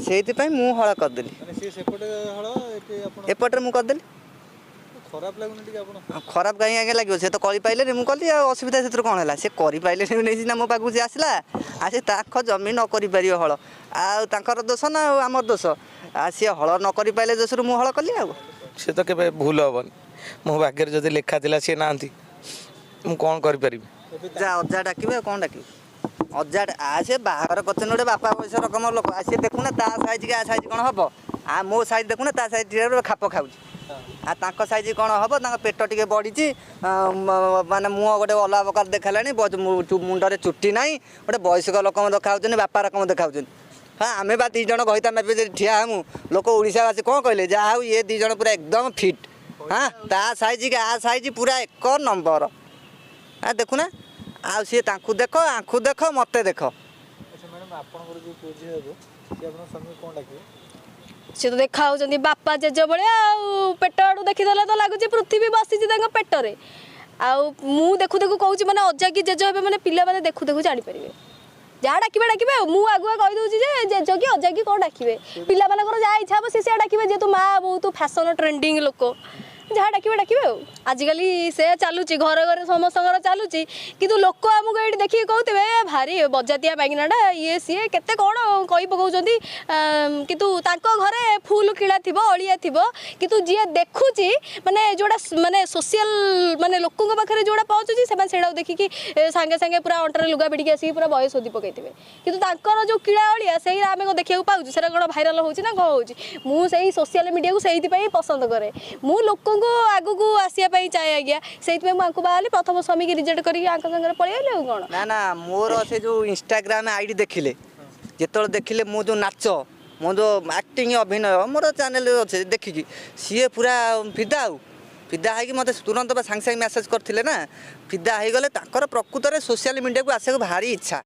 ସେଇଥିପାଇଁ ମୁଁ ହଳ କରିଦେଲି ଏପଟରେ ମୁଁ କରିଦେଲି। ଖରାପ କାହିଁ ଆଜ୍ଞା ଲାଗିବ ସେ ତ କରିପାରିଲେନି ମୁଁ କଲି ଆଉ ଅସୁବିଧା ସେଥିରୁ କ'ଣ ହେଲା ସେ କରିପାରିଲେନି ନେଇଛି ନା ମୋ ପାଖକୁ ସେ ଆସିଲା ଆଉ ସେ ତାଙ୍କ ଜମି ନ କରିପାରିବ ହଳ ଆଉ ତାଙ୍କର ଦୋଷ ନା ଆଉ ଆମର ଦୋଷ ଆଉ ସିଏ ହଳ ନ କରିପାରିଲେ ଦୋଷରୁ ମୁଁ ହଳ କଲି ଆଉ ସେ ତ କେବେ ଭୁଲ ହେବନି ମୋ ଭାଗ୍ୟରେ ଯଦି ଲେଖା ଥିଲା ସିଏ ନାହାନ୍ତି ମୁଁ କ'ଣ କରିପାରିବି। ଅଜା ଡାକିବେ ଆଉ କ'ଣ ଡାକିବେ ଅଜା ସେ ବାହାଘର କରିଛନ୍ତି ଗୋଟେ ବାପା ପଇସା ରକମ ଲୋକ ସିଏ ଦେଖୁନା ତା ସାଇଜ୍ କି ଆ ସାଇଜ୍ କ'ଣ ହେବ ଆଉ ମୋ ସାଇଜ୍ ଦେଖୁନା ତା ସାଇଜ୍ ଖାପ ଖାଉଛି ଆଉ ତାଙ୍କ ସାଇଜ୍ କ'ଣ ହେବ ତାଙ୍କ ପେଟ ଟିକେ ବଢ଼ିଛି ମାନେ ମୁହଁ ଗୋଟେ ଅଲଗା ପ୍ରକାର ଦେଖାହେଲାଣି ମୁଣ୍ଡରେ ଚୁଟି ନାହିଁ ଗୋଟେ ବୟସ୍କ ଲୋକ ଦେଖାହେଉଛନ୍ତି ବାପା ରକମ ଦେଖାହେଉଛନ୍ତି। ହଁ ଆମେ ବା 2 ଜଣ ଗହିତା ମାପି ଠିଆ ହେମୁ ଲୋକ ଓଡ଼ିଶାବାସୀ କ'ଣ କହିଲେ ଯାହା ହଉ ଇଏ 2 ଜଣ ପୁରା ଏକଦମ ଫିଟ୍ ହଁ ତା ସାଇଜ୍ କି ଆ ସାଇଜ୍ ପୁରା 1 ନମ୍ବର ଦେଖୁନା ଆଉ ସିଏ ତାଙ୍କୁ ଦେଖ ଆଙ୍କୁ ଦେଖ ମତେ ଦେଖ। ସେ ତ ଦେଖା ହେଉଛନ୍ତି ବାପା ଜେଜ ଭଳିଆ ଆଉ ପେଟ ଆଡ଼ୁ ଦେଖିଦେଲେ ତ ଲାଗୁଛି ପୃଥିବୀ ବସିଛି ତାଙ୍କ ପେଟରେ ଆଉ ମୁଁ ଦେଖୁ ଦେଖୁ କହୁଛି ମାନେ ଅଜା କି ଜେଜ ହେବେ ମାନେ ପିଲାମାନେ ଦେଖୁ ଦେଖୁ ଜାଣିପାରିବେ ଯାହା ଡାକିବେ ଡାକିବେ ଆଉ ମୁଁ ଆଗୁଆ କହିଦେଉଛି ଯେ ଜେଜ କି ଅଜା କି କ'ଣ ଡାକିବେ ପିଲାମାନଙ୍କର ଯାହା ଇଚ୍ଛା ହେବ ସେ ଡାକିବେ ଯେହେତୁ ମା ବହୁତ ଫ୍ୟାସନ୍ ଟ୍ରେଣ୍ଡିଂ ଲୋକ ଯାହା ଡାକିବେ ଡାକିବେ ଆଉ ଆଜିକାଲି ସେ ଚାଲୁଛି ଘରେ ଘରେ ସମସ୍ତଙ୍କର ଚାଲୁଛି କିନ୍ତୁ ଲୋକ ଆମକୁ ଏଇଠି ଦେଖିକି କହୁଥିବେ ଭାରି ବଜାତିଆ ବାଙ୍ଗିନାଟା ଇଏ ସିଏ କେତେ କ'ଣ କହି ପକାଉଛନ୍ତି କିନ୍ତୁ ତାଙ୍କ ଘରେ ଫୁଲ କିଳା ଥିବ ଅଳିଆ ଥିବ କିନ୍ତୁ ଯିଏ ଦେଖୁଛି ମାନେ ଯେଉଁଟା ମାନେ ସୋସିଆଲ ମାନେ ଲୋକଙ୍କ ପାଖରେ ଯେଉଁଟା ପହଞ୍ଚୁଛି ସେମାନେ ସେଇଟାକୁ ଦେଖିକି ସାଙ୍ଗେ ସାଙ୍ଗେ ପୁରା ଅଣ୍ଟାରେ ଲୁଗା ପିଡ଼ିକି ଆସିକି ପୁରା ବୟ ଶୋଧି ପକାଇଥିବେ କିନ୍ତୁ ତାଙ୍କର ଯେଉଁ କିଳା ଅଳିଆ ସେଇଟା ଆମେ କ'ଣ ଦେଖିବାକୁ ପାଉଛୁ ସେଇଟା କ'ଣ ଭାଇରାଲ ହେଉଛି ନା କ'ଣ ହେଉଛି ମୁଁ ସେଇ ସୋସିଆଲ ମିଡ଼ିଆକୁ ସେଇଥିପାଇଁ ପସନ୍ଦ କରେ ମୁଁ ଲୋକଙ୍କୁ ଆଗକୁ ଆସିବା ପାଇଁ ଚାହେଁ ଆଜ୍ଞା ସେଇଥିପାଇଁ ମୁଁ ଆଙ୍କୁ ବାହାରିଲି ପ୍ରଥମ ସ୍ୱାମୀକି ରିଜେକ୍ଟ କରିକି ଆଙ୍କ ସାଙ୍ଗରେ ପଳେଇଲି ଆଉ କ'ଣ ନା ମୋର ସେ ଯେଉଁ ଇନଷ୍ଟାଗ୍ରାମ ଆଇଡି ଦେଖିଲେ ଯେତେବେଳେ ଦେଖିଲେ ମୋ ଯେଉଁ ନାଚ ମୋ ଯେଉଁ ଆକ୍ଟିଂ ଅଭିନୟ ମୋର ଚ୍ୟାନେଲ ଅଛି ଦେଖିକି ସିଏ ପୁରା ଫିଦା ଫିଦା ହେଇକି ମୋତେ ତୁରନ୍ତ ବା ସାଙ୍ଗେ ସାଙ୍ଗେ ମେସେଜ୍ କରିଥିଲେ ନା ଫିଦା ହେଇଗଲେ ତାଙ୍କର ପ୍ରକୃତରେ ସୋସିଆଲ ମିଡ଼ିଆକୁ ଆସିବାକୁ ଭାରି ଇଚ୍ଛା।